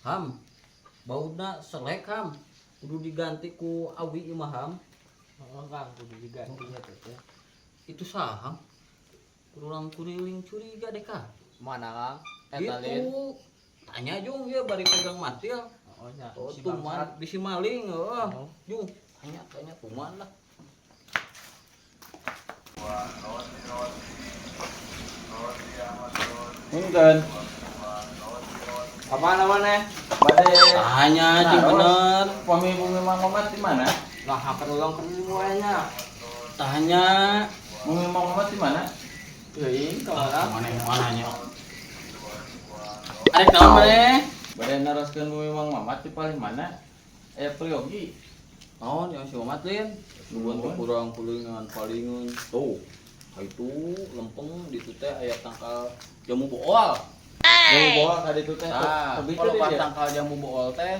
Ham, bauna selek ham. Kudu diganti ku awi imah ham. Heeh, Kang, kudu diganti ya teh. Itu saham. Kurang kuriling curiga deh kah. Mana Kang? Eta lin. Itu tanya Jung ya bari pegang mati ya. Oh nya, Oh, si tuman bangsat. bisi maling Oh. Jung, tanya tuman lah. Punten. Apa namanya? Bade Tanya Jung bener. bumi Mang Mamat di mana? Lah hampir ulang kemuanya. Tanya Bumi Mang Mamat di mana? Teuing kemana? mana-mananya. Arek naon maneh? Bade naroskeun bumi Mang Mamat di paling mana? Priyogi. Naon yang si Mamat lin? Nuhun teh kurang kulingan palingeun. Tuh. Itu lempeng di teh aya tangkal jamu bool. Yang bawa ka ditu teh. Tah, Tapi kalau teh pas dia. tangkal jamu bool teh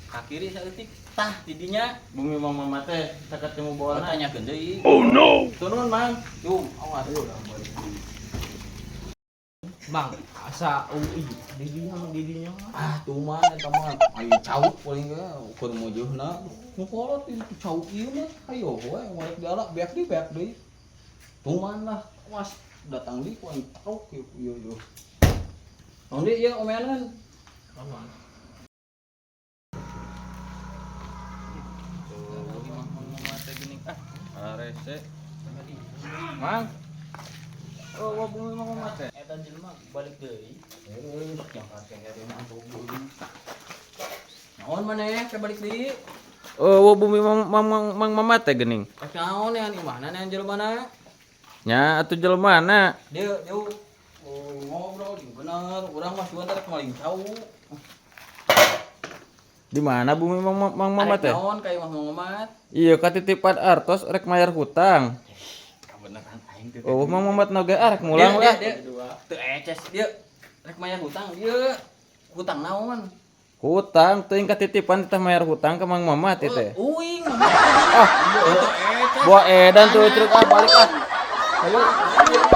ka kiri saeutik tah didinya. Bumi Mang Mamat teh caket temu bawa Tanyakeun deui. Turun Mang. Jung, awas. Bang, asa UI didinya. Ah, tuh mah eta mah ayo cauk paling ge ukur mujeuhna. Nu kolot itu cauk ieu mah hayo we ngorek dialak beak deui. Tuman lah, was datang di ku aing tauk ieu. Naon deui ieu omeanan? Aman. Rese. Mang. Oh, bumi Mang Mamat teh. Eta jelema balik deui. Jangan kengere mah deui. Naon maneh ke balik deui? Oh, bumi Mang Mamat teh geuning. Rek naon ya di mana nih jelemana? Nya atuh jelemana? Dia ngobrol di bener, urang mah sebentar rek maling cau. Di mana bumi Mang Mamat teh? Naon ka Imah Mamat? Iya katitipan artos rek mayar hutang. Beneran aing teh. Oh, Mang Mamat noge rek mulang lah. Teu eces dia. Rek mayar hutang dia. Hutang naon? Hutang teuing katitipan teh mayar hutang ke Mang Mamat teh. Uing. Ah, Teu eces. buah edan tuh ceruk balik ah. Ayo.